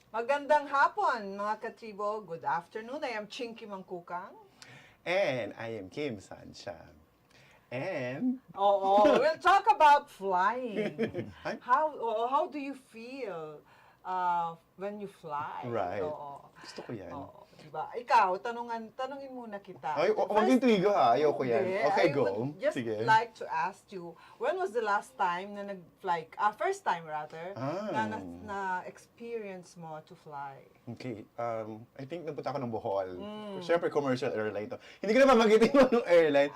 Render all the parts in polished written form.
Magandang hapon, mga katribo. Good afternoon. I am Chingkee Mangcucang. And I am Kim Sancha. And We'll talk about flying. Ay, How do you feel when you fly? right. Oo. Gusto ko yan. Oo, diba? Ikaw, tanungin muna kita. Ay, wag yung trigo ha. Ayoko yan. Hindi. Okay, I go. would just Sige. like to ask you, when was the last time na nag-fly, first time rather, na experience mo to fly? Okay. I think nagpunta ako ng Bohol. Siyempre, commercial airline to. Hindi ko na mamagitin mo nung airline.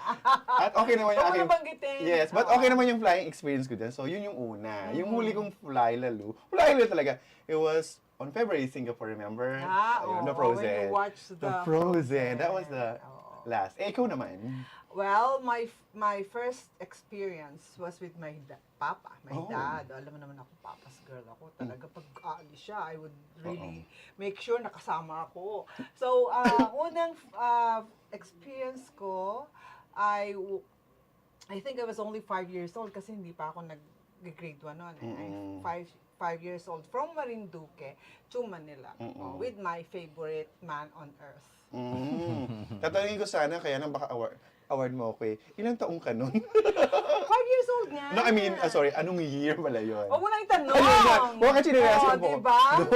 At okay naman yung Huwag mo aking... nabanggitin. Yes, but okay naman yung flying experience ko dyan. So, yun yung una. Yung huli kong fly lalo talaga. It was on February, Singapore, remember? Ayun, the Frozen. When you watched the Frozen. That was the Oo. last. Eh, ikaw naman. Well, my first experience was with my papa, my Oh. dad. Alam mo naman ako, papa's girl ako. Talaga pag aalis siya, I would really make sure nakasama ako. So, unang experience ko, I think I was only 5 years old kasi hindi pa ako nag-grade 1 noon. I'm 5 years old from Marinduque to Manila with my favorite man on earth. Tatanungin ko sana, kaya nang baka award mo ako eh. Ilang taong ka nun? 5 years old nga. No, I mean, sorry, anong year pala yun? Huwag mo nang itanong. Huwag ka chinirasin po. Diba? No,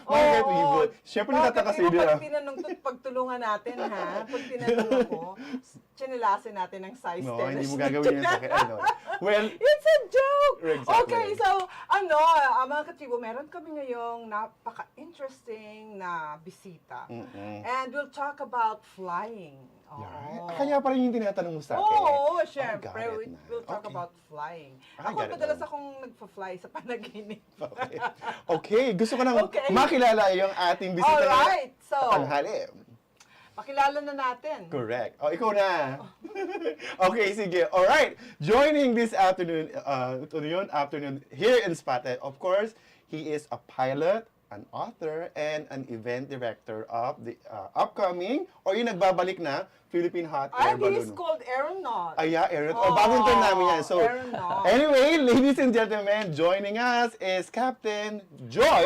bakit libo? Siyempre natataka sa'yo Bakit nila. pag tinanong to, pagtulungan natin ha? Pag tinanong ako, chinilasin natin ng size No, tennis. hindi mo gagawin yan sa akin. Ano? Well, It's a joke! Exactly. Okay, so, mga katribo, meron kami ngayong napaka-interesting na bisita. And we'll talk about flying. yeah. Kaya pa rin yung tinatanong mo sa akin. Oo, I syempre. got it na. We'll talk Okay. about flying. I Ako, got it madalas now. akong nagpa-fly sa panaginip. Okay. Okay, gusto ko nang Okay. makilala yung ating bisita Alright, so, tanghali. pakilala na natin. Correct. Oh, ikaw na. Okay, sige. Alright. Joining this afternoon, afternoon here in Spotlight, of course, he is a pilot, an author, and an event director of the upcoming, or yung nagbabalik na, Philippine Hot Air And Balloon. he's called Aeronaut. Aaron. Bagong term namin yan. So, Aeronaut. anyway, ladies and gentlemen, joining us is Captain Joy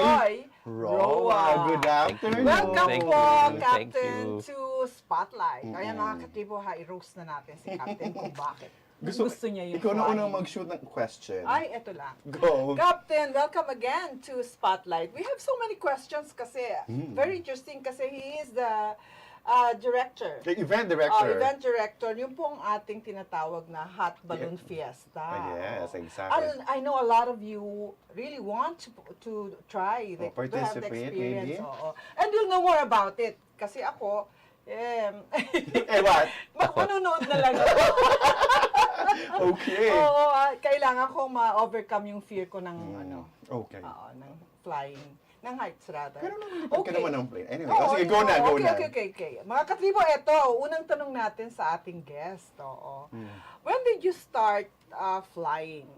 Roa. Good afternoon. Welcome Thank po, you. Thank Captain, you. to Spotlight. Ayan mga katibo, i-roast na natin si Captain kung bakit. Gusto niya yung Ikaw na flying. unang mag-shoot ng question. Ay, eto lang. Go. Captain, welcome again to Spotlight. We have so many questions kasi very interesting kasi he is the director. The event director. Event director, yung pong ating tinatawag na Hot Balloon Fiesta. Yes, exactly. I know a lot of you really want to try, to have the participate, experience. maybe. Oo. And you'll know more about it. Kasi ako, what? manonood na lang ako. Okay. Oo, kailangan ko ma-overcome yung fear ko ng Okay. ng flying, ng heights rather. Pero nalilipad ka naman ng plane. Anyway, Oo, sige, go na. Okay. Mga katribo, eto, unang tanong natin sa ating guest. Oo. When did you start flying?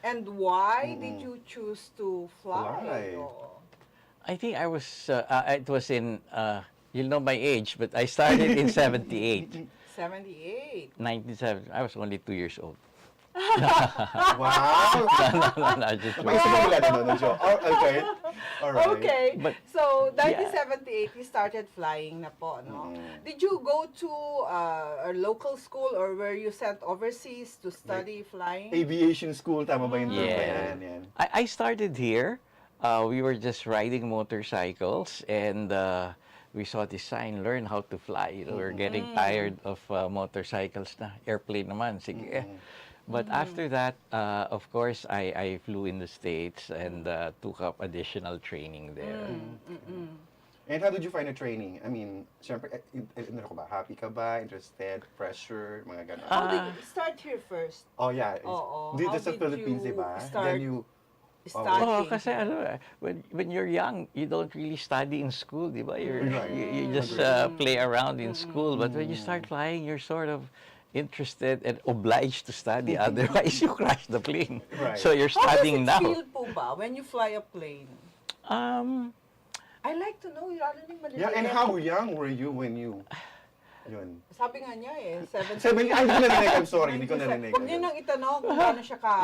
And why did you choose to fly? Fly. Oo. I think I was, it was in, you'll know my age, but I started in 78. 78. 1970. I was only 2 years old. Wow. No, just May isa pang wala na Joe. Okay. Alright. Okay. But- So, 1978, you started flying na po, no? Did you go to a local school or were you sent overseas to study flying? Aviation school, tama ba yung term na Yeah. yan? I started here. We were just riding motorcycles and we saw this sign, learn how to fly. You know, we're getting tired of motorcycles na. Airplane naman, sige. But after that, of course, I flew in the States and took up additional training there. And how did you find the training? I mean, syempre, ano ka ba? Happy ka ba? Interested? Pressure? Mga gano'n. How did you start here first? Oh, yeah. Oo. Dito How sa did Philippines, you diba? start Then you... Studying. Kasi when you're young, you don't really study in school, di ba? Right. You just play around in school. But when you start flying, you're sort of interested and obliged to study. Otherwise, you crash the plane. Right. So you're studying How now. does it feel po ba when you fly a plane? I like to know, lalo yung maliliit. Yeah, and how young were you when you... Yun. Sabi nga niya eh, 70. Ay, hindi ko narinig. I'm sorry, hindi ko narinig. Huwag niyo nang itanong kung gaano siya ka.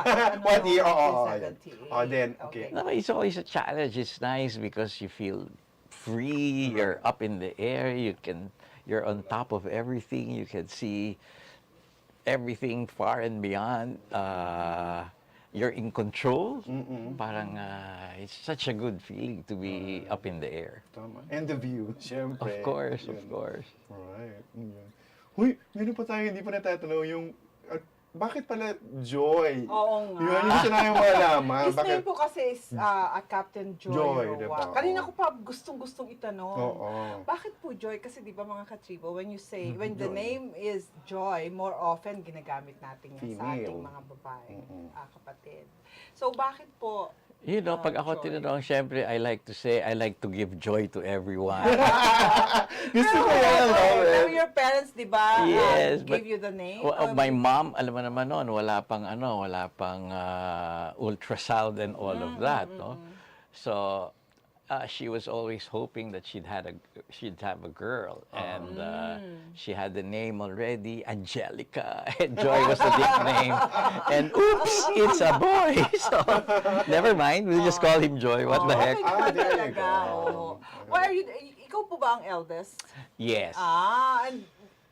What year? Oo, 1978. oh, then, okay. No, it's always a challenge. It's nice because you feel free. You're up in the air. You're on top of everything. You can see everything far and beyond. You're in control. Parang it's such a good feeling to be up in the air. Tama. And the view, syempre. Of course, Yun. of course. Right. Yun. Huy, meron pa tayo, hindi pa natatanong yung, bakit pala Joy? Oo nga. Yun, yung gusto namin malaman. His name po kasi is Captain Joy Joy, Roa. diba? Kanina ko pa gustong-gustong itanong. Oo. Bakit po Joy? Kasi di ba mga katribo, when you say, when the Joy. name is Joy, more often ginagamit natin yan sa Female. ating mga babae, kapatid. So bakit po You know, pag ako Joy? tinanong, syempre, I like to say, I like to give joy to everyone. Gusto ko yan, love Pero it. your parents, di ba, Yes, gave but- you the name? My mom, alam mo naman noon, wala pang ultrasound and all of that, no? So, she was always hoping that she'd have a girl, and she had the name already, Angelica, and Joy was the nickname, and oops, it's a boy. So, never mind, we'll just call him Joy. What the heck? There you Talaga, oo. go. Why are you, ikaw po ba ang eldest? Yes. And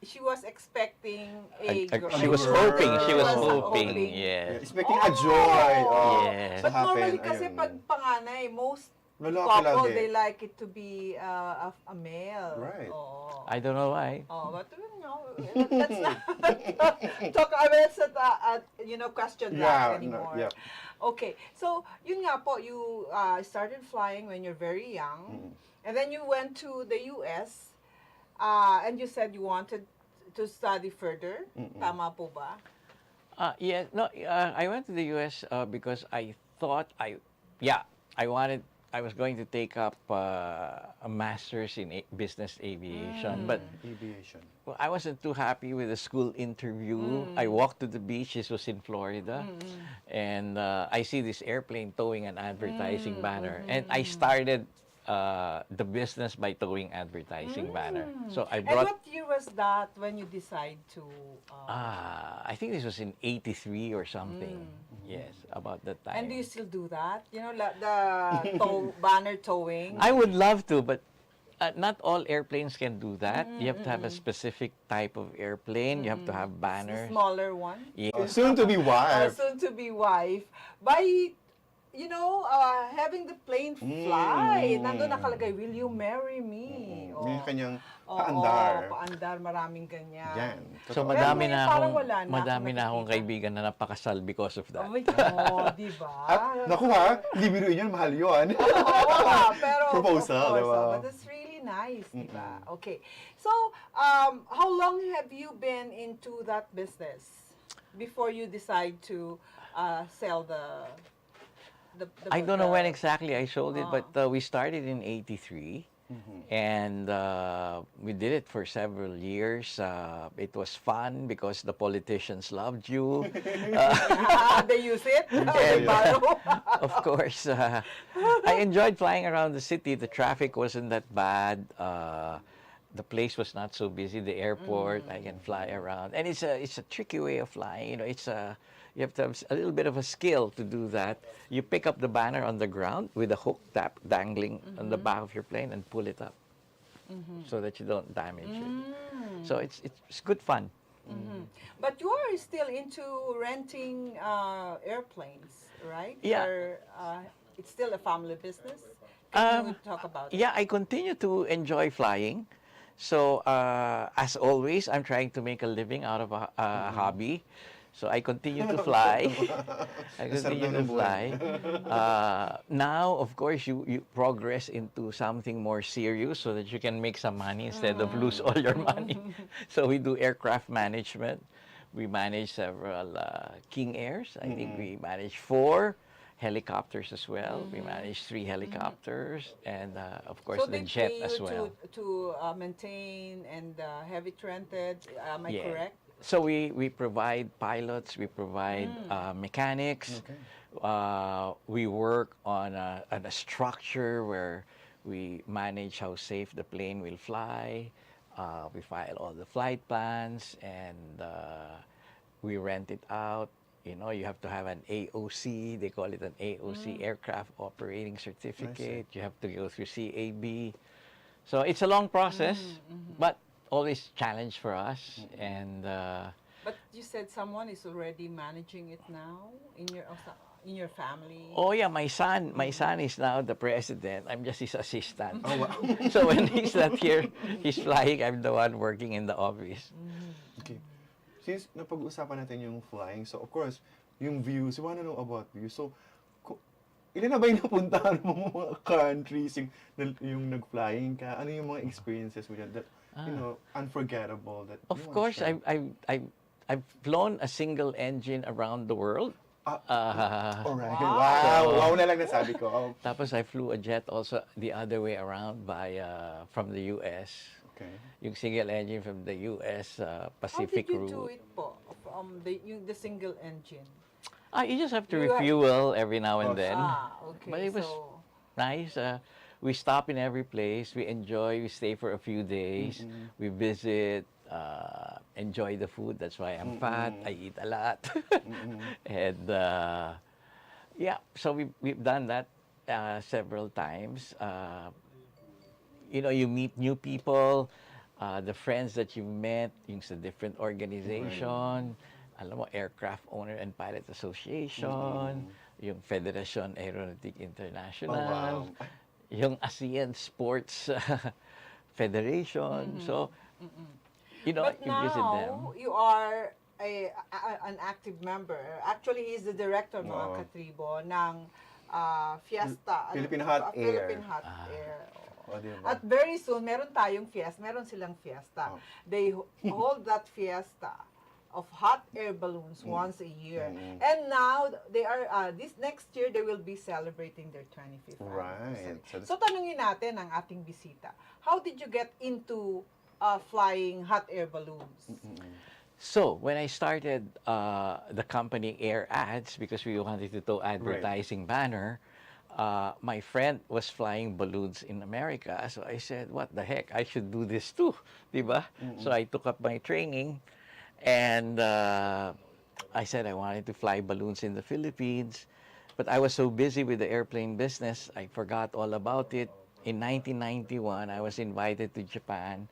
she was expecting a girl. She was girl. hoping. She was She was hoping. hoping. Yes. Expecting a Joy. Oh. Yes. But normally Happen, kasi ayun. pag panganay, most Lalaki couple, lagi. they like it to be a male. Right. Oo. I don't know why. But you know, let's not talk about question that anymore. Yeah. Okay, so yun nga po, you started flying when you're very young, and then you went to the US, and you said you wanted to study further. Tama po ba? Yeah, no, I went to the US because I thought I was going to take up a master's in business aviation, but Aviation. well, I wasn't too happy with the school interview. I walked to the beach. This was in Florida, and I see this airplane towing an advertising banner, and I started the business by towing advertising banner. So I And brought. what year was that when you decide to? I think this was in '83 or something. Yes, about that time. And do you still do that? You know, the banner towing. I would love to, but not all airplanes can do that. You have to have a specific type of airplane. You have to have The banners. smaller one. Yeah. Soon to be wife. Soon to be wife. By, having the plane fly. Nandun nakalagay, will you marry me? Yung kanyang Oo, paandar. paandar, maraming ganyan. Yan. So Pero madami ngayon, na parang akong wala na madami akong na akong nakikita. kaibigan na napakasal because of that. Oh my God, di ba? At, naku ha, hindi biruin yun, mahal yun. Oo nga, pero Proposal, of course, di ba? but it's really nice, di ba? Okay. So, how long have you been into that business before you decide to sell the I don't know when exactly I sold it, but we started in '83. And we did it for several years. It was fun because the politicians loved you. They use it? They borrow? Of course, I enjoyed flying around the city. The traffic wasn't that bad. The place was not so busy. The airport, I can fly around, and it's a tricky way of flying. You know, you have to have a little bit of a skill to do that. You pick up the banner on the ground with a hook dangling on the back of your plane and pull it up, so that you don't damage it. So it's good fun. But you are still into renting airplanes, right? Yeah. Or, it's still a family business? Can you talk about it? Yeah, I continue to enjoy flying. So, as always, I'm trying to make a living out of a hobby. So, I continue to fly. I continue to fly. Now, of course, you progress into something more serious so that you can make some money instead of lose all your money. So, we do aircraft management. We manage several King Airs. I think we manage 4. Helicopters as well. We manage 3 helicopters, and of course So the they jet pay as you well. to maintain and have it rented. Am I Yeah. correct? So we provide pilots, we provide mechanics. We work on a structure where we manage how safe the plane will fly. We file all the flight plans, and we rent it out. You know, you have to have an AOC. They call it an AOC, Aircraft Operating Certificate. You have to go through CAB. So it's a long process, but always challenge for us. And But you said someone is already managing it now in your family. oh yeah, my son is now the president. I'm just his assistant. Oh, wow. So when he's not here, he's flying. I'm the one working in the office. Okay. Since napag-usapan natin yung flying, so of course, yung views, we wanna know about views. So, ilan na ba yung napuntahan mo mga countries, yung nag-flying ka? Ano yung mga experiences mo dyan that, you know, unforgettable that Of you wanna course, share? I've flown a single engine around the world. Alright. Wow. Wow na lang nasabi ko. Oh. Tapos I flew a jet also the other way around from the US. Okay. Yung single engine from the US How Pacific did you route. do it po? The single engine. You just have to You have- refuel every now and Oh, then. Okay. But it was so, nice. We stop in every place. We enjoy. We stay for a few days. We visit. Enjoy the food. That's why I'm fat. I eat a lot. And yeah, so we've done that several times. You know, you meet new people. The friends that you met, yung sa different organization. Alam mo, Aircraft Owner and Pilot Association, yung Federation Aeronautique International, Oh, wow. yung ASEAN Sports Federation. So, you know, but you visit them. now you are an active member. Actually, he's the director, mga Wow. katribo, ng Fiesta. Philippine Hot Air. Philippine Hot Air. O, diba? At very soon, meron silang fiesta. Oh. They hold that fiesta of hot air balloons once a year. And now, they are, this next year, they will be celebrating their 25th Right. anniversary. So So, tanungin natin ang ating bisita. How did you get into flying hot air balloons? So, when I started the company Air Ads, because we wanted to do advertising banner, my friend was flying balloons in America. So I said, what the heck, I should do this too, diba? So I took up my training, and I said I wanted to fly balloons in the Philippines. But I was so busy with the airplane business, I forgot all about it. In 1991, I was invited to Japan,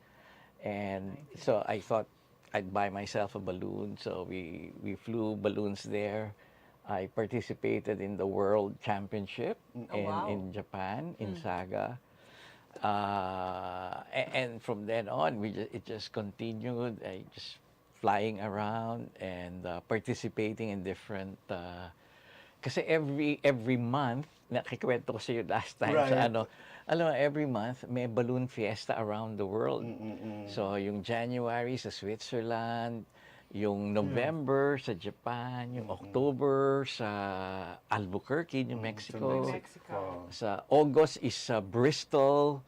and so I thought I'd buy myself a balloon. So we flew balloons there. I participated in the World Championship wow. in Japan, in Saga. And from then on, it just continued. I just flying around and participating in different. Kasi every month, nakikwento ko sa iyo last time Right. sa ano, alam mo, every month may balloon fiesta around the world. So yung January sa Switzerland, yung November sa Japan, yung October sa Albuquerque, New Mexico. Mexico. Sa August is sa Bristol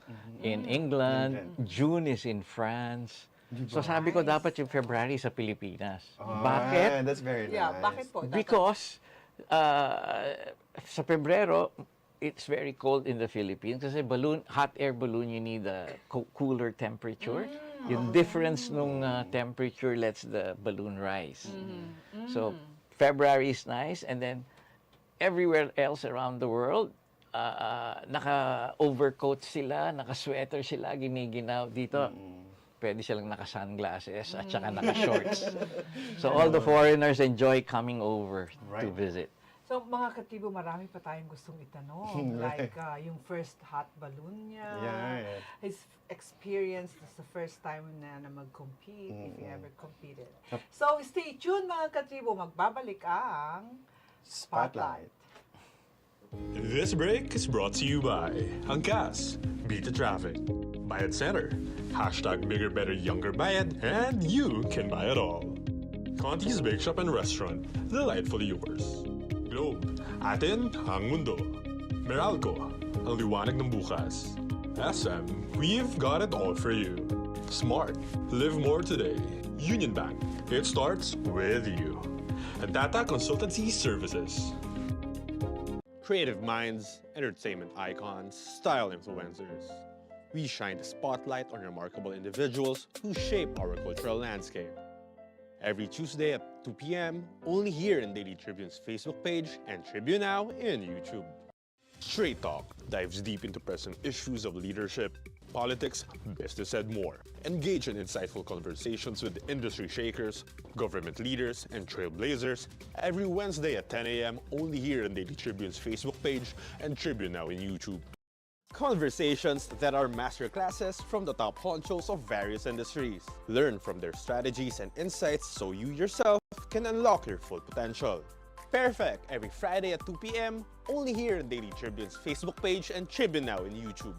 in England. June is in France. So sabi ko Nice. dapat yung February sa Pilipinas. Ah, Bakit? That's very Yeah, nice. bakit po? Dapat- Because sa Pebrero, it's very cold in the Philippines kasi hot air balloon, you need a cooler temperature. Yung difference nung temperature lets the balloon rise. So February is nice, and then everywhere else around the world, naka-overcoat sila, naka-sweater sila, giniginaw dito. Pwede silang naka-sunglasses at saka naka-shorts. So all the foreigners enjoy coming over to Right. visit. So, mga katibo, marami pa tayong gustong itanong. Like, yung first hot balloon niya. Yeah. His experience, this the first time na mag-compete, if he ever competed. So, stay tuned, mga katibo. Magbabalik ang Spotlight. This break is brought to you by Angkas, Beat the Traffic, Bayad Center, hashtag bigger, better, younger Bayad, and you can buy it all. Conti's Bake Shop and Restaurant, delightfully yours. Globe, atin ang mundo. Meralco, ang liwanag ng bukas. SM, we've got it all for you. Smart, live more today. Union Bank, it starts with you. And Data Consultancy Services. Creative minds, entertainment icons, style influencers. we shine the spotlight on remarkable individuals who shape our cultural landscape. Every Tuesday at 2 p.m., only here in Daily Tribune's Facebook page and Tribune Now in YouTube. Straight Talk dives deep into present issues of leadership, politics, business, and more. Engage in insightful conversations with industry shakers, government leaders, and trailblazers every Wednesday at 10 a.m. only here in Daily Tribune's Facebook page and Tribune Now in YouTube. Conversations that are masterclasses from the top honchos of various industries. Learn from their strategies and insights so you yourself can unlock your full potential. Perfect every Friday at 2 p.m. only here in Daily Tribune's Facebook page and Tribune Now in YouTube.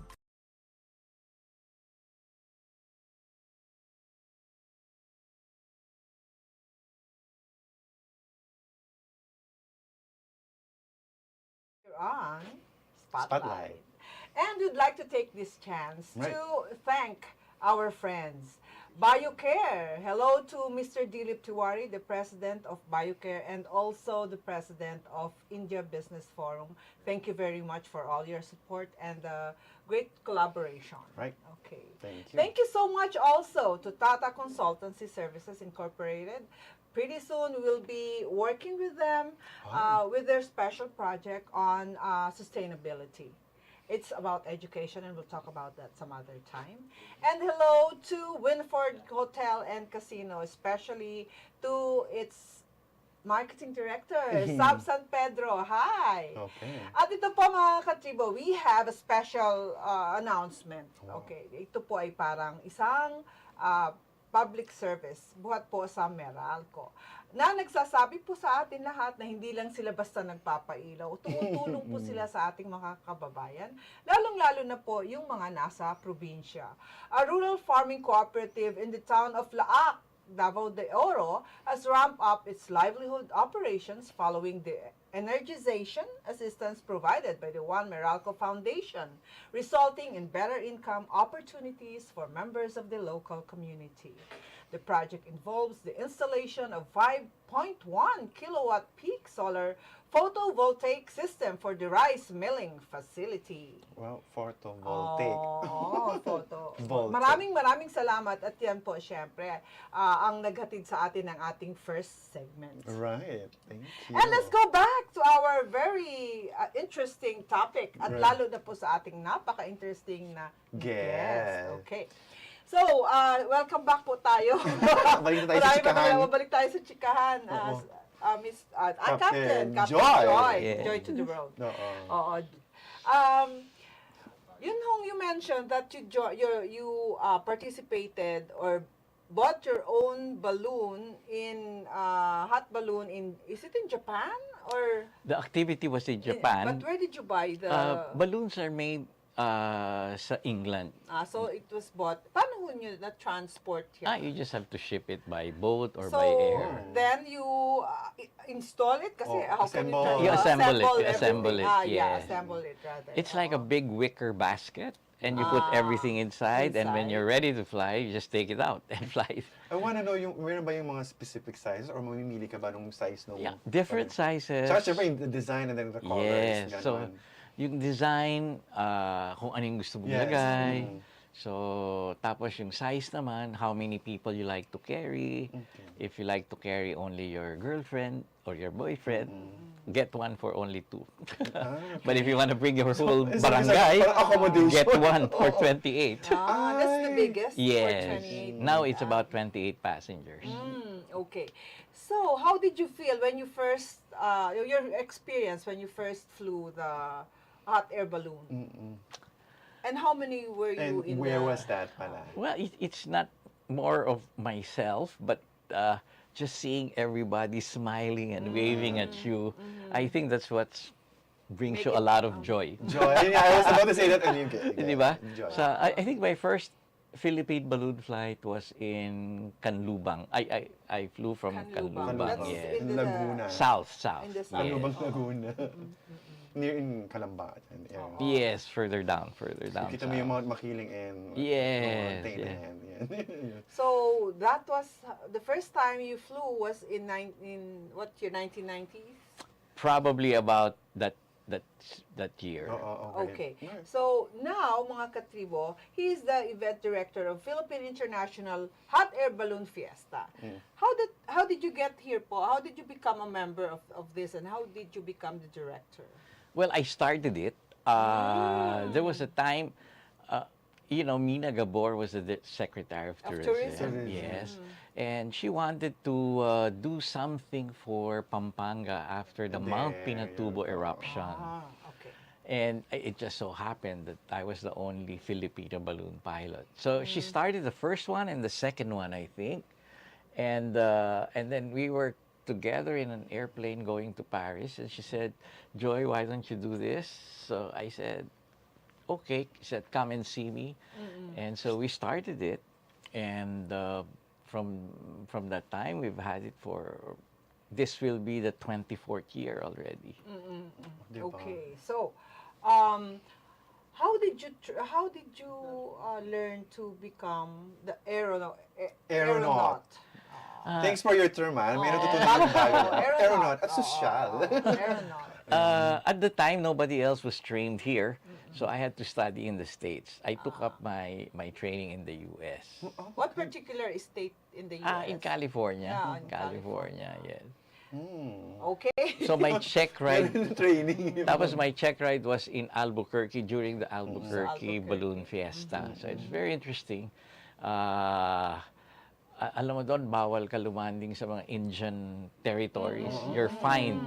You're on Spotlight. Spotlight. And we'd like to take this chance Right. to thank our friends. BioCare. Hello to Mr. Dilip Tiwari, the president of BioCare and also the president of India Business Forum. Thank you very much for all your support and great collaboration. Right. Okay. Thank you. Thank you so much also to Tata Consultancy Services Incorporated. Pretty soon we'll be working with them with their special project on sustainability. It's about education, and we'll talk about that some other time. And hello to Winford Hotel and Casino, especially to its marketing director, Sab San Pedro. Hi! Okay. At ito po mga katribo, we have a special announcement. Wow. Okay, ito po ay parang isang public service, buhat po sa Meralco, na nagsasabi po sa atin lahat na hindi lang sila basta nagpapailaw, tumutulong po sila sa ating mga kababayan, lalong-lalo na po yung mga nasa probinsya. A rural farming cooperative in the town of Laak, Davao de Oro, has ramped up its livelihood operations following the energization assistance provided by the One Meralco Foundation, resulting in better income opportunities for members of the local community. The project involves the installation of 5.1 kilowatt peak solar photovoltaic system for the rice milling facility. Well, photovoltaic. Oo, photo. Voltaic. Maraming salamat at yan po, syempre, ang naghatid sa atin ng ating first segment. Right. Thank you. And let's go back to our very interesting topic at Right. lalo na po sa ating napaka-interesting na Guest. Okay. So, welcome back po tayo. Balik na tayo sa chikahan. Balik tayo sa chikahan. Oo. Miss, Captain Captain Joy. Joy. Yeah. Joy to the world. Oo. Oo. Yun hong you mentioned that you participated or bought your own balloon in hot balloon in, is it in Japan or The activity was in Japan. but where did you buy the Balloons are made sa England. so it was bought, paano ho nyo na transport yan? You just have to ship it by boat or So by air. then you install it kasi how can you assemble. You assemble it, you everything? assemble it, yeah, yeah. assemble it rather. It's like a Oo. big wicker basket, and you put everything inside, and when inside. you're ready to fly, you just take it out and fly it. I wanna know, meron ba yung mga specific sizes or mamimili ka ba nung size nung... Yeah, different sizes. Tsaka syempre yung design and then the colors. Yes. So, ganon. yung design, kung ano yung gusto mong Yes. lagay. Mm. So, tapos yung size naman, how many people you like to carry. Okay. If you like to carry only your girlfriend or your boyfriend, get one for only 2. But if you want to bring your whole it's barangay, like accommodation. get one for 28. That's the Ay. biggest for Yes. 28. Now it's about 28 passengers. Okay. So, how did you feel when you first, your experience when you first flew the hot air balloon? And how many were you And in where the... was that pala? Well, it's not more of myself, but just seeing everybody smiling and waving at you. I think that's what brings Make you a it, lot of joy. Joy. I was about to say that and you get Di ba? Joy. So, I think my first Philippine balloon flight was in Canlubang. I flew from Canlubang. Canlubang. That's Yes. in the Laguna. South. in the Yes. south. Ano bang Oo. Laguna? Near in Calamba. And, yeah. Yes, further down So, south. kita mo yung Mount Makiling and Yes, Mountain yeah. and yan. So, that was, the first time you flew was in what year, 1990s? Probably about that that year. Okay. Nice. So now, mga katribo, he is the event director of Philippine International Hot Air Balloon Fiesta. How did you get here po? How did you become a member of this, and how did you become the director? Well, I started it. There was a time, Mina Gabor was the Secretary of Tourism. Yes. And she wanted to do something for Pampanga after the Mount There, Pinatubo yeah. eruption. Okay. And it just so happened that I was the only Filipino balloon pilot. So she started the first one and the second one, I think. And then we were together in an airplane going to Paris. And she said, Joy, why don't you do this? So I said, okay. She said, come and see me. And so we started it. And from that time, we've had it for, this will be the 24th year already. Diba? Okay. So, how did you learn to become the aeronaut? Thanks for your term, man. May natutunan bago tayo. tayo. Aeronaut at sosyal. Aeronaut. At the time, nobody else was trained here, so I had to study in the States. I took up my training in the U.S. What particular state in the U.S.? In California. Yeah, in California, yes. Okay. So my check ride, Training. tapos my check ride was in Albuquerque during the Albuquerque Albuquerque. Balloon Fiesta. So it's very interesting. Alam mo doon, bawal ka lumanding sa mga Indian territories. You're fined.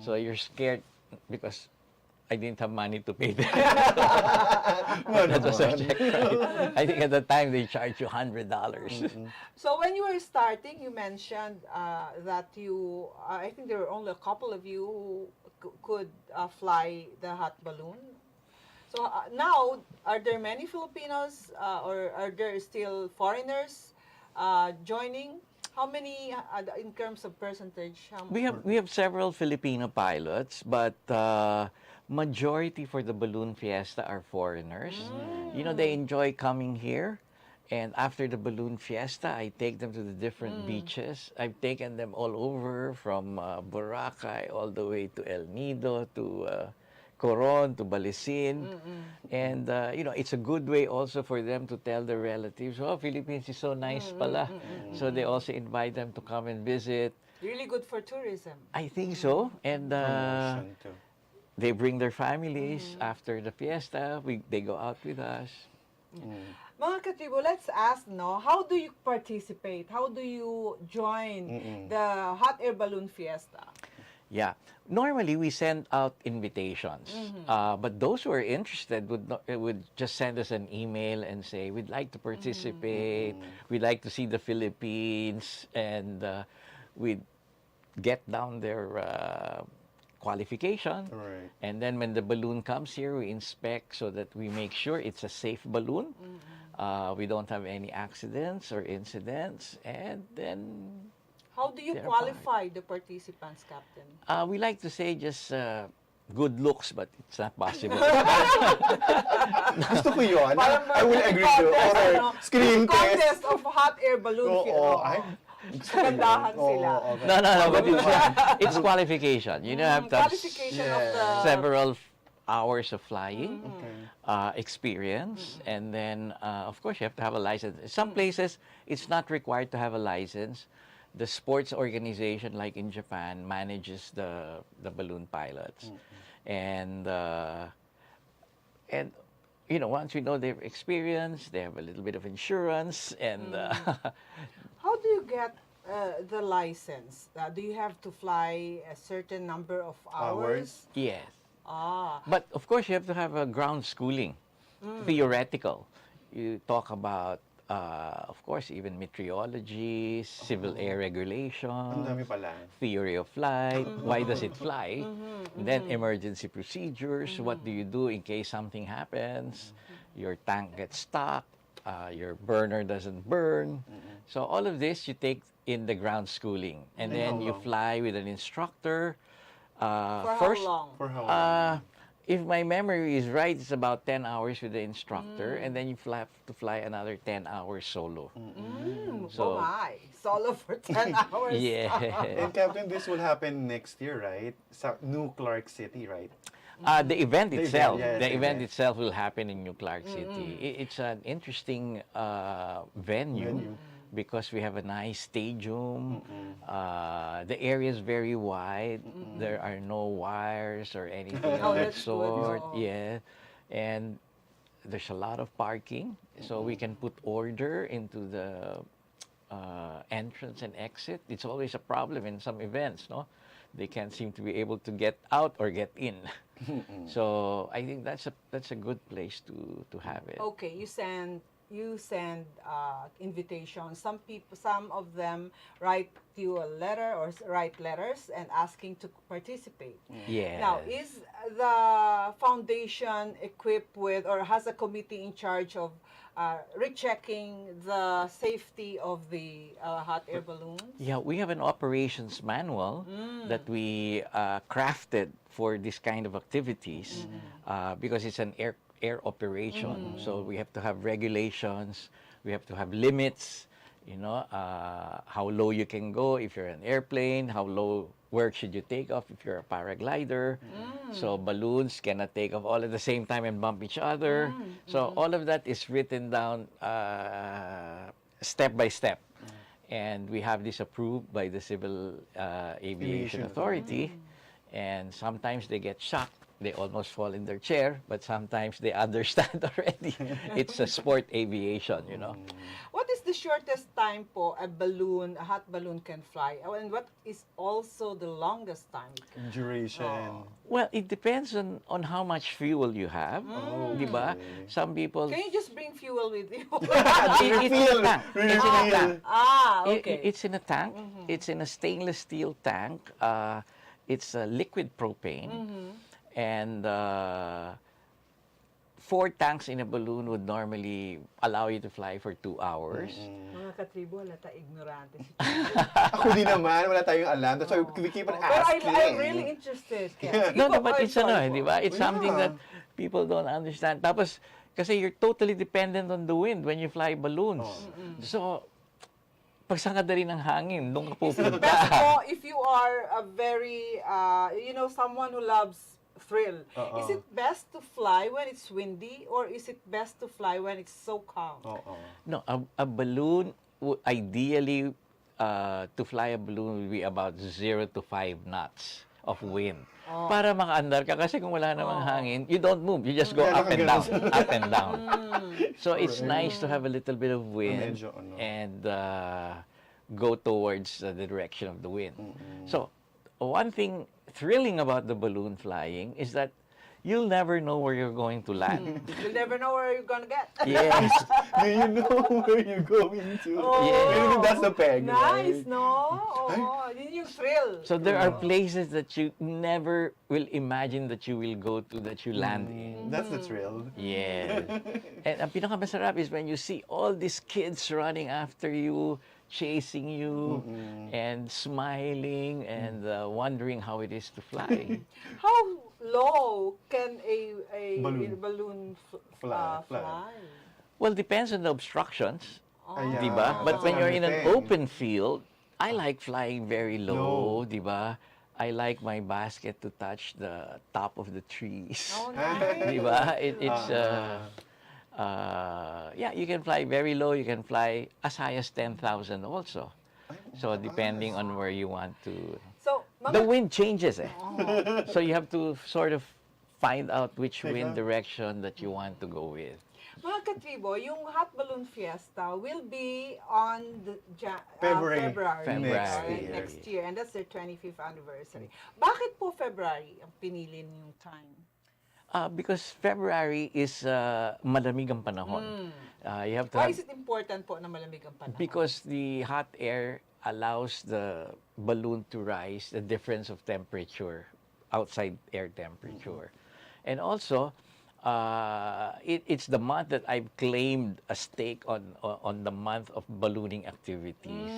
So you're scared because I didn't have money to pay them. That was a check ride. I think at the time they charged you $100. So when you were starting, you mentioned that I think there were only a couple of you who could fly the hot balloon. So now, are there many Filipinos or are there still foreigners joining? How many, in terms of percentage? We have several Filipino pilots, but majority for the balloon fiesta are foreigners. They enjoy coming here. And after the balloon fiesta, I take them to the different beaches. I've taken them all over from Boracay all the way to El Nido, to Coron, to Balisin. And, it's a good way also for them to tell their relatives, oh, Philippines is so nice pala. So they also invite them to come and visit. Really good for tourism. I think so. And Promotion too. they bring their families after the fiesta. They go out with us. Mga katribo, let's ask, how do you participate? How do you join the hot air balloon fiesta? Yeah. Normally, we send out invitations. But those who are interested would just send us an email and say, we'd like to participate. We'd like to see the Philippines. And we'd get down their qualification. Right. And then when the balloon comes here, we inspect so that we make sure it's a safe balloon. We don't have any accidents or incidents. And then How do you they're qualify the participants, Captain? we like to say just good looks, but it's not possible. Gusto ko yun. Parang I will agree to. contest, Or screen test. Contest of hot air balloon Oo, fiesta. ay. Kagandahan sila. Okay. No, but it's qualification. You have to have Qualification of the... several hours of flying, experience, and then, of course, you have to have a license. Some places, it's not required to have a license. The sports organization, like in Japan, manages the balloon pilots. And once we know their experience, they have a little bit of insurance, and How do you get the license? Do you have to fly a certain number of hours? yes. Ah, But of course, you have to have a ground schooling, theoretical. You talk about, of course, even meteorology, civil air Ang regulation, dami pala. theory of flight, why does it fly, and then emergency procedures, what do you do in case something happens, your tank gets stuck, your burner doesn't burn. So all of this you take in the ground schooling, and then you fly with an instructor. for First, how long? For how long? if my memory is right, it's about 10 hours with the instructor, and then you have to fly another 10 hours solo. Oh my, solo for 10 hours. Yeah. And Captain, this will happen next year, right? Sa New Clark City, right? The event The itself, event, yes, the the event event. itself will happen in New Clark City. It's an interesting venue because we have a nice stadium. The area is very wide. There are no wires or anything Oh, of that that's good. sort. Oo. Yeah, and there's a lot of parking, so we can put order into the entrance and exit. It's always a problem in some events, no? They can't seem to be able to get out or get in. So I think that's a good place to have it. Okay, you send invitations. Some of them write you a letter or write letters and asking to participate. Yes. Now, is the foundation equipped with or has a committee in charge of rechecking the safety of the hot air balloons? Yeah, we have an operations manual that we crafted for this kind of activities because it's an air operation. So we have to have regulations, we have to have limits, how low you can go if you're an airplane, how low, where should you take off if you're a paraglider. So balloons cannot take off all at the same time and bump each other. So all of that is written down step by step. And we have this approved by the Civil Aviation Authority. And sometimes they get shocked. They almost fall in their chair, but sometimes they understand already. It's a sport aviation, What is the shortest time po a hot balloon can fly? And what is also the longest time it can Duration. Well, it depends on how much fuel you have, di ba? Some people... Can you just bring fuel with you? It's in a tank. It's in a tank. Okay. It's in a tank. It's in a stainless steel tank. It's a liquid propane. And 4 tanks in a balloon would normally allow you to fly for 2 hours. Mga katribo, halata ignorante si Ako din naman, wala tayong alam. That's why we keep on But asking. I'm really interested. Kaya, sige No, po, but it's sorry po. di ba? It's something Yeah. that people don't understand. Tapos, kasi you're totally dependent on the wind when you fly balloons. So, pag sangada rin ng hangin, doon ka Is it pupunta. best po if you are a very, someone who loves thrill? Is it best to fly when it's windy or is it best to fly when it's so calm? No, a balloon, ideally, to fly a balloon will be about 0 to 5 knots of wind. Para makaandar ka. Kasi kung wala namang hangin, you don't move. You just go up and down, up and down. So it's nice to have a little bit of wind Medyo, and go towards the direction of the wind. So one thing thrilling about the balloon flying is that you'll never know where you're going to land. You'll never know where you're gonna get. Yes. Do you know where you're going to? Yeah. Maybe that's the peg, Nice, right? no? Oo, yun yung thrill. So there are places that you never will imagine that you will go to, that you land in. That's the thrill. Yeah. And ang pinakamasarap is when you see all these kids running after you, chasing you, and smiling, and wondering how it is to fly. How low can a balloon Fly. fly? Well, depends on the obstructions, Ayan. di ba? But That's when you're in an another thing. open field, I like flying very low, di ba? I like my basket to touch the top of the trees. Oh, nice. Di ba? Yeah, you can fly very low. You can fly as high as 10,000 also. So depending on where you want to. So, The mga, wind changes eh. So you have to sort of find out which wind Teka. direction that you want to go with. mga katribo, yung Hot Balloon Fiesta will be on February. February. Next year. And that's their 25th anniversary. Bakit po February ang pinili niyong time? Because February is malamig ang panahon. You have to Why have, is it important po na malamig ang panahon? because the hot air allows the balloon to rise the difference of temperature, outside air temperature. And also, it's the month that I've claimed a stake on the month of ballooning activities.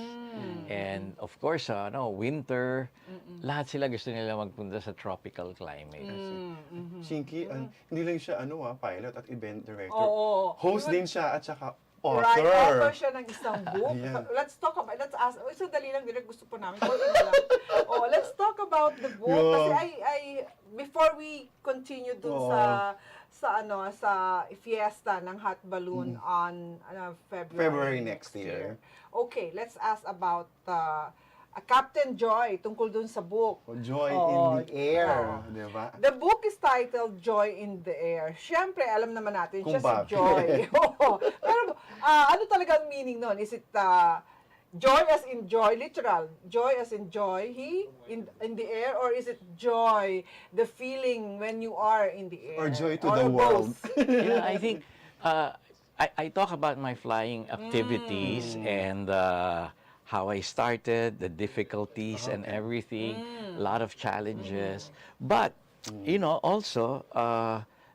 And of course, winter, lahat sila gusto nila magpunta sa tropical climate. Chingkee, hindi lang siya pilot at event director. Oo. Host din siya at saka Right, author. author siya ng isang book. Yeah. Let's ask, so dali lang, direct gusto po namin. Konti na lang. Let's talk about the book. Yeah. Kasi before we continue dun sa fiesta ng hot balloon on February next year. Okay, let's ask about Captain Joy tungkol dun sa book. Joy Oo. in the air, Oo. di ba? The book is titled Joy in the Air. Siyempre, alam naman natin, Kung siya si bakit. Joy. Oo. Pero, ano talaga ang meaning nun? Is it joy as in joy, literal? Joy as in joy, in the air? Or is it joy, the feeling when you are in the air? Or joy to Or the world. both? Yeah, I think I talk about my flying activities and how I started, the difficulties and everything, a lot of challenges. But, also,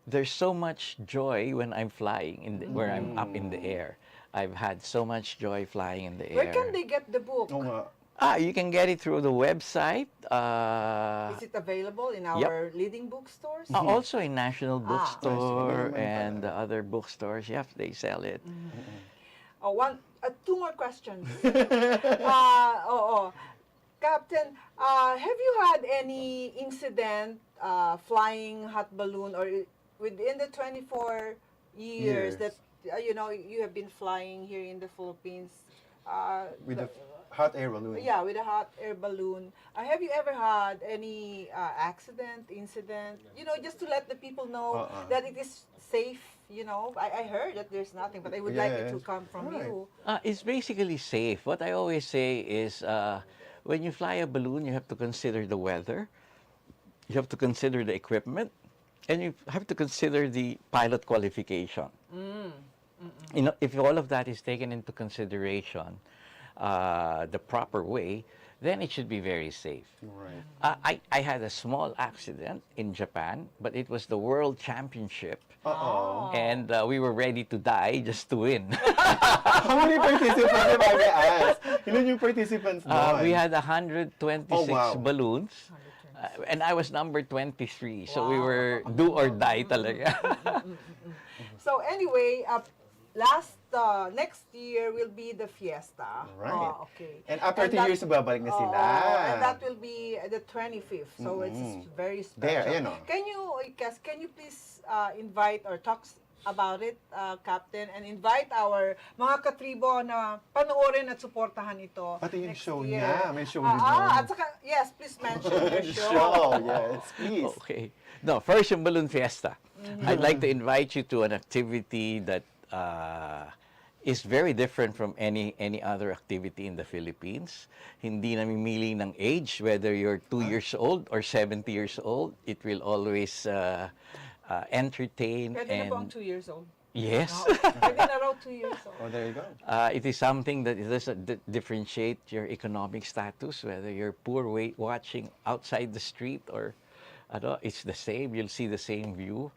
there's so much joy when I'm flying, where I'm up in the air. I've had so much joy flying in the air. Where can they get the book? Oo nga. You can get it through the website. Is it available in our leading bookstores? Also in National Bookstore National and the other bookstores. Yep, they sell it. Two more questions. Captain, have you had any incident flying hot balloon or within the 24 years Years. that you have been flying here in the Philippines? With the hot air balloon. Yeah, with a hot air balloon. Have you ever had any accident, incident? Just to let the people know that it is safe. I heard that there's nothing, but I would like it to Yes. come from Right. you. It's basically safe. What I always say is when you fly a balloon, you have to consider the weather, you have to consider the equipment, and you have to consider the pilot qualification. If all of that is taken into consideration the proper way, then it should be very safe. Right. I had a small accident in Japan, but it was the World Championship. Uh-oh. And we were ready to die just to win. How many participants, if I may ask? Ilan yung participants doon? We had 126 Oh, wow. balloons. And I was number 23. So we were do or die talaga. So anyway, next year will be the fiesta. Right. Okay. And after 2 years, babalik na sila. And that will be the 25th. So it's very special. There, ayan o. Can you please invite or talk about it, Captain, and invite our mga katribo na panoorin at suportahan ito Pati yung next show year. niya. May show din yun. At saka, yes, please mention your show. Show, yes, please. Okay. No, first yung Balloon Fiesta. I'd like to invite you to an activity that is very different from any other activity in the Philippines. Hindi namimili ng age, whether you're 2 years old or 70 years old. It will always entertain Pwede na po ang and 2 years old. yes. Pwede na raw 2 years old. Oh, there you go. It is something that doesn't differentiate your economic status, whether you're poor watching outside the street or it's the same. You'll see the same view.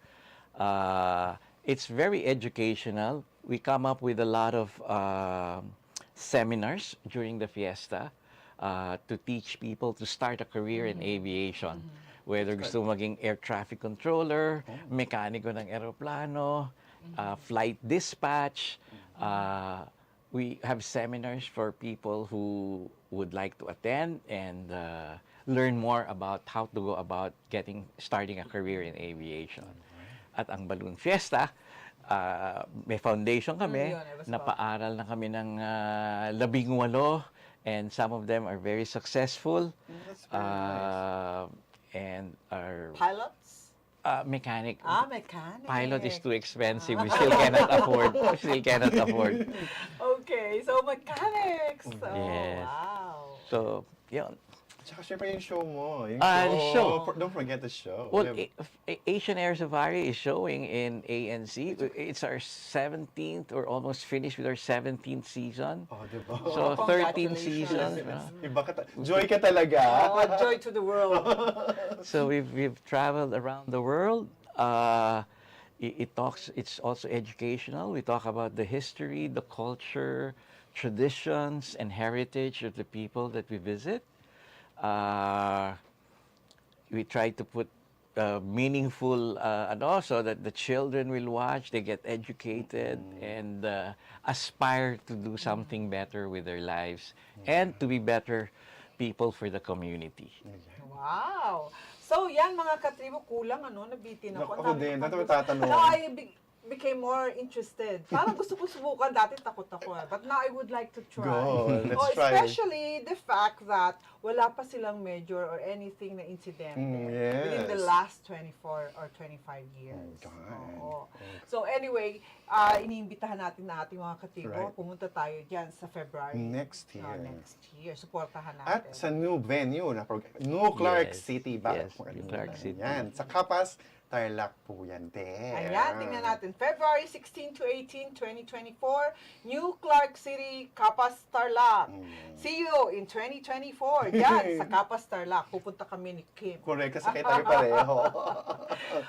It's very educational. We come up with a lot of seminars during the fiesta to teach people to start a career in aviation. Whether gusto maging air traffic controller, mekaniko ng eroplano, flight dispatch. We have seminars for people who would like to attend and learn more about how to go about starting a career in aviation. At ang Balloon Fiesta, may foundation kami, Yun, I was napaaral na kami ng 18 and some of them are very successful. That's very nice. And our Pilots? mechanic. Mechanic. Pilot is too expensive. We still cannot afford. We still cannot afford. Okay, so mechanics. Oh, Yes. wow. So, yun. Tsaka syempre yung show mo. Yung The show. Don't forget the show. Well, Asian Air Safari is showing in ANC. It's our 17th or almost finished with our 17th season. Oh, diba? So, 13 Congratulations. seasons. Iba joy ka talaga. Joy to the world. So we've traveled around the world. It's also educational. We talk about the history, the culture, traditions, and heritage of the people that we visit. We try to put meaningful, and also that the children will watch, they get educated, and aspire to do something better with their lives, and to be better people for the community. Wow! So, yan mga katribo, kulang nabitin ako. Ako din, Ang dati gusto. tatanong. Now, I became more interested. Parang gusto ko subukan, dati takot ako. But now I would like to try. Go, let's try. Especially the fact that wala pa silang major or anything na incident within the Yes. last 24 or 25 years. God. Oo. So anyway, iniimbitahan natin na ating mga katribo. Right. Pumunta tayo dyan sa February. Next year. Next year. Supportahan natin. At sa new venue na New Clark Yes, City ba? yes, New Clark City. Yan. Sa Kapas, Tarlac po yan din. Ayan, tingnan natin. February 16 to 18, 2024, New Clark City, Kapas, Tarlac. See you in 2024. Yan, sa Kapas, Tarlac. Pupunta kami ni Kim. Correct, kasi tayo pareho.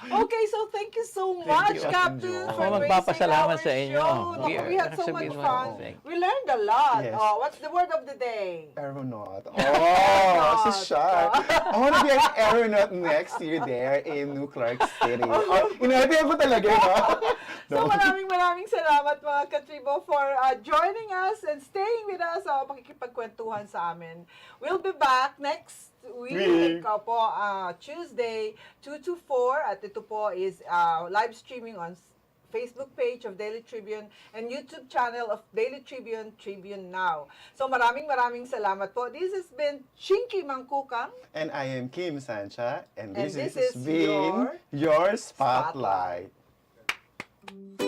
Okay, so thank you so Thank much, you, Captain, Joy. for Ako gracing magpapasalamat our sa inyo. show. Naku, we had so much Sabihin mo, fun. thank you. We learned a lot. Yes. Oh, what's the word of the day? Aeronaut. Oh, so shy. I want to be an aeronaut next year there in New Clark City. Inatihan ko talaga, no? So maraming salamat mga katribo for joining us and staying with us sa pakikipagkwentuhan sa amin. We'll be back next week po, Tuesday 2 to 4 at ito po is live streaming on Facebook page of Daily Tribune and YouTube channel of Daily Tribune, Tribune Now. So maraming salamat po. This has been Chingkee Mangcucang. And I am Kim Sancha, and this this has is been your Spotlight. Spotlight.